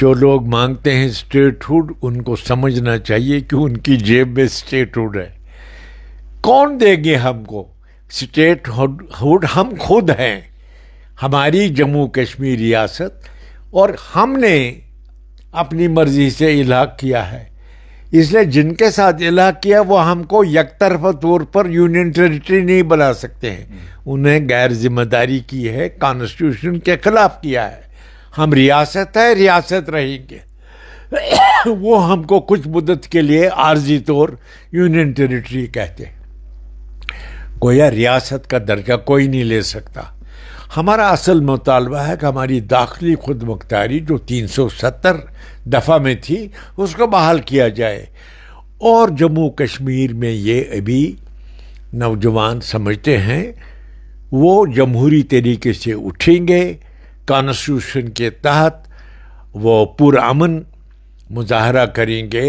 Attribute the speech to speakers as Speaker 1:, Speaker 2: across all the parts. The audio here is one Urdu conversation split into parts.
Speaker 1: جو لوگ مانگتے ہیں اسٹیٹ ہوڈ ان کو سمجھنا چاہیے کہ ان کی جیب میں اسٹیٹ ہوڈ ہے. کون دیں گے ہم کو اسٹیٹ ہوڈ؟ ہم خود ہیں. ہماری جموں کشمیر ریاست اور ہم نے اپنی مرضی سے الحاق کیا ہے. اس لیے جن کے ساتھ الحاق کیا وہ ہم کو یک طرفہ طور پر یونین ٹیریٹری نہیں بنا سکتے ہیں. انہیں غیر ذمہ داری کی ہے, کانسٹیٹیوشن کے خلاف کیا ہے. ہم ریاست ہے, ریاست رہیں گے. وہ ہم کو کچھ مدت کے لیے عارضی طور یونین ٹیریٹری کہتے ہیں. گویا ریاست کا درجہ کوئی نہیں لے سکتا. ہمارا اصل مطالبہ ہے کہ ہماری داخلی خود مختاری جو 370 دفعہ میں تھی اس کو بحال کیا جائے. اور جموں کشمیر میں یہ ابھی نوجوان سمجھتے ہیں وہ جمہوری طریقے سے اٹھیں گے, کانسٹیٹیوشن کے تحت وہ پرامن مظاہرہ کریں گے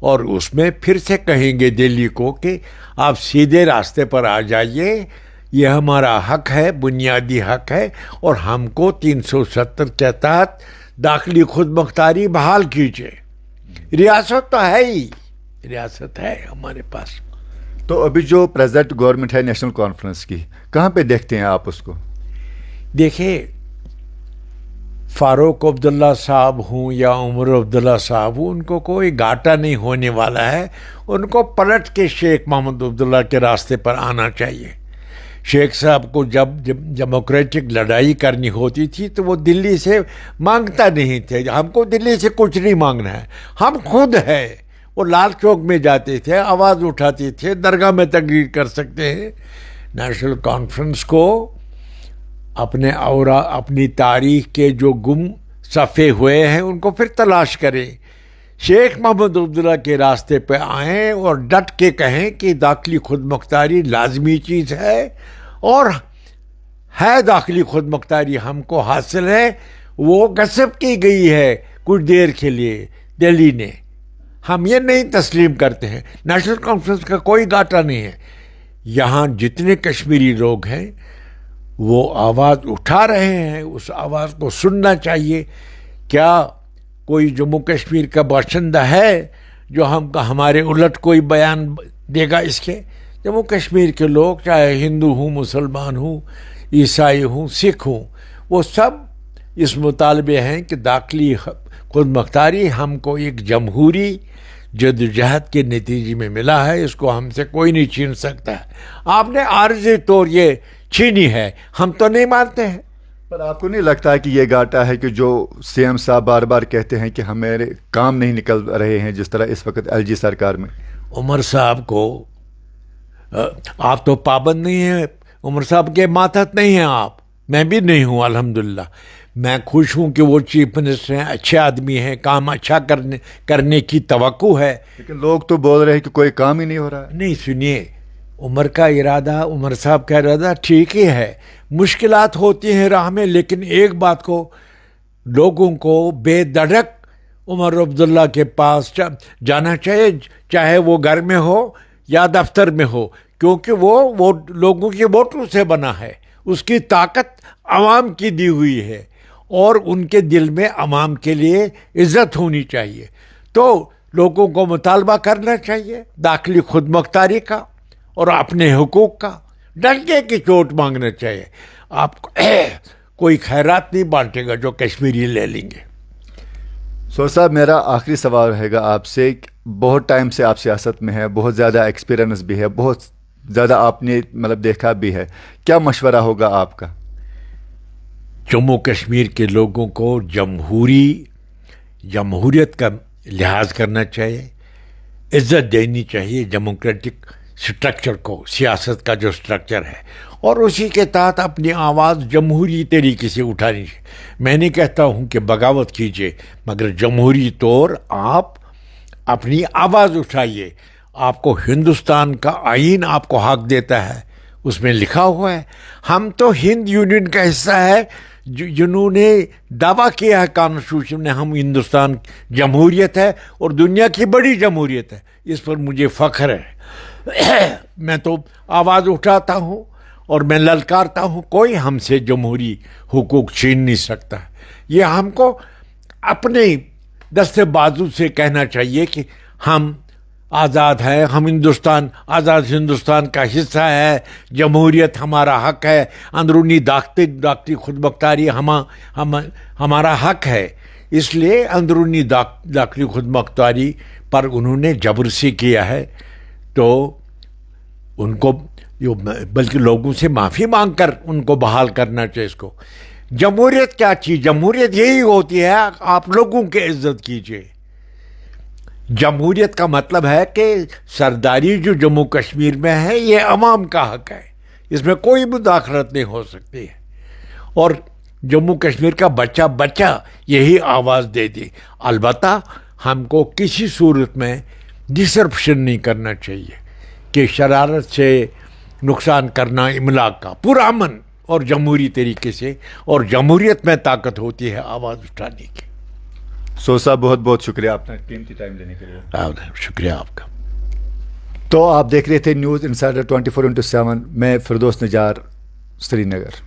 Speaker 1: اور اس میں پھر سے کہیں گے دلی کو کہ آپ سیدھے راستے پر آ جائیے, یہ ہمارا حق ہے, بنیادی حق ہے, اور ہم کو 370 کے تحت داخلی خود مختاری بحال کیجیے. ریاست تو ہے ہی, ریاست ہے ہمارے پاس.
Speaker 2: تو ابھی جو پریزنٹ گورنمنٹ ہے نیشنل کانفرنس کی, کہاں پہ دیکھتے ہیں آپ اس کو؟
Speaker 1: دیکھیں, فاروق عبداللہ صاحب ہوں یا عمر عبداللہ صاحب ہوں, ان کو کوئی گھاٹا نہیں ہونے والا ہے. ان کو پلٹ کے شیخ محمد عبداللہ کے راستے پر آنا چاہیے. شیخ صاحب کو جب ڈیموکریٹک لڑائی کرنی ہوتی تھی تو وہ دلی سے مانگتا نہیں تھے. ہم کو دلی سے کچھ نہیں مانگنا ہے, ہم خود ہیں. وہ لال چوک میں جاتے تھے, آواز اٹھاتے تھے, درگاہ میں تقریر کر سکتے ہیں. نیشنل کانفرنس کو اپنے اپنی تاریخ کے جو گم صفحے ہوئے ہیں ان کو پھر تلاش کریں. شیخ محمد عبداللہ کے راستے پہ آئیں اور ڈٹ کے کہیں کہ داخلی خود مختاری لازمی چیز ہے, اور ہے داخلی خود مختاری ہم کو حاصل ہے. وہ غصب کی گئی ہے کچھ دیر کے لیے دہلی نے, ہم یہ نہیں تسلیم کرتے ہیں. نیشنل کانفرنس کا کوئی گھاٹا نہیں ہے. یہاں جتنے کشمیری لوگ ہیں وہ آواز اٹھا رہے ہیں, اس آواز کو سننا چاہیے. کیا کوئی جموں کشمیر کا باشندہ ہے جو ہمارے الٹ کوئی بیان دے گا اس کے؟ جموں کشمیر کے لوگ چاہے ہندو ہوں, مسلمان ہوں, عیسائی ہوں, سکھ ہوں, وہ سب اس مطالبے ہیں کہ داخلی خود مختاری ہم کو ایک جمہوری جدوجہد کے نتیجے میں ملا ہے, اس کو ہم سے کوئی نہیں چھین سکتا ہے. آپ نے عارضی طور یہ چھینی ہے, ہم تو نہیں مانتے ہیں.
Speaker 2: پر آپ کو نہیں لگتا ہے کہ یہ گھاٹا ہے کہ جو سی ایم صاحب بار بار کہتے ہیں کہ ہمارے کام نہیں نکل رہے ہیں, جس طرح اس وقت ایل جی سرکار میں؟
Speaker 1: عمر صاحب کو آپ تو پابند نہیں ہیں, عمر صاحب کے ماتحت نہیں ہیں آپ, میں بھی نہیں ہوں الحمدللہ. میں خوش ہوں کہ وہ چیف منسٹر ہیں, اچھے آدمی ہیں, کام اچھا کرنے کی توقع ہے.
Speaker 2: لیکن لوگ تو بول رہے ہیں کہ کوئی کام ہی نہیں ہو رہا ہے.
Speaker 1: نہیں, سنیے, عمر کا ارادہ, عمر صاحب کا ارادہ ٹھیک ہی ہے. مشکلات ہوتی ہیں راہ میں, لیکن ایک بات کو لوگوں کو بے دھڑک عمر عبداللہ کے پاس جانا چاہیے, چاہے وہ گھر میں ہو یا دفتر میں ہو, کیونکہ وہ لوگوں کے ووٹوں سے بنا ہے. اس کی طاقت عوام کی دی ہوئی ہے, اور ان کے دل میں عوام کے لیے عزت ہونی چاہیے. تو لوگوں کو مطالبہ کرنا چاہیے داخلی خود مختاری کا اور اپنے حقوق کا. ڈنکے کی چوٹ مانگنا چاہیے. آپ کوئی خیرات نہیں بانٹے گا جو کشمیری لے لیں گے.
Speaker 2: سور صاحب, میرا آخری سوال رہے گا آپ سے. بہت ٹائم سے آپ سیاست میں ہیں, بہت زیادہ ایکسپیرئنس بھی ہے, بہت زیادہ آپ نے دیکھا بھی ہے. کیا مشورہ ہوگا آپ کا؟
Speaker 1: جموں کشمیر کے لوگوں کو جمہوریت کا لحاظ کرنا چاہیے, عزت دینی چاہیے ڈیموکریٹک سٹرکچر کو, سیاست کا جو سٹرکچر ہے, اور اسی کے تحت اپنی آواز جمہوری طریقے سے اٹھانی چاہیے. میں نہیں کہتا ہوں کہ بغاوت کیجیے, مگر جمہوری طور آپ اپنی آواز اٹھائیے. آپ کو ہندوستان کا آئین آپ کو حق دیتا ہے, اس میں لکھا ہوا ہے. ہم تو ہند یونین کا حصہ ہے, جنہوں نے دعویٰ کیا ہے کانسٹیٹیوشن میں ہم ہندوستان جمہوریت ہے اور دنیا کی بڑی جمہوریت ہے. اس پر مجھے فخر ہے. میں تو آواز اٹھاتا ہوں اور میں للکارتا ہوں, کوئی ہم سے جمہوری حقوق چھین نہیں سکتا. یہ ہم کو اپنے دست بازو سے کہنا چاہیے کہ ہم آزاد ہیں, ہم آزاد ہندوستان کا حصہ ہے, جمہوریت ہمارا حق ہے, اندرونی داخلی خود مختاری ہمارا حق ہے. اس لیے اندرونی داخلی خود مختاری پر انہوں نے جبر سے کیا ہے, تو ان کو بلکہ لوگوں سے معافی مانگ کر ان کو بحال کرنا چاہیے. اس کو جمہوریت کیا چیز, جمہوریت یہی ہوتی ہے آپ لوگوں کی عزت کیجیے. جمہوریت کا مطلب ہے کہ سرداری جو جموں کشمیر میں ہے یہ عوام کا حق ہے, اس میں کوئی مداخلت نہیں ہو سکتی ہے, اور جموں کشمیر کا بچہ یہی آواز دے دی. البتہ ہم کو کسی صورت میں ڈسرپشن نہیں کرنا چاہیے کہ شرارت سے نقصان کرنا املاک کا, پرامن اور جمہوری طریقے سے, اور جمہوریت میں طاقت ہوتی ہے آواز اٹھانے کی.
Speaker 2: سو صاحب بہت بہت شکریہ اپنا قیمتی ٹائم دینے کے لیے.
Speaker 1: شکریہ آپ کا.
Speaker 2: تو آپ دیکھ رہے تھے نیوز انسائڈر 24/7. میں فردوس نجار, سری نگر.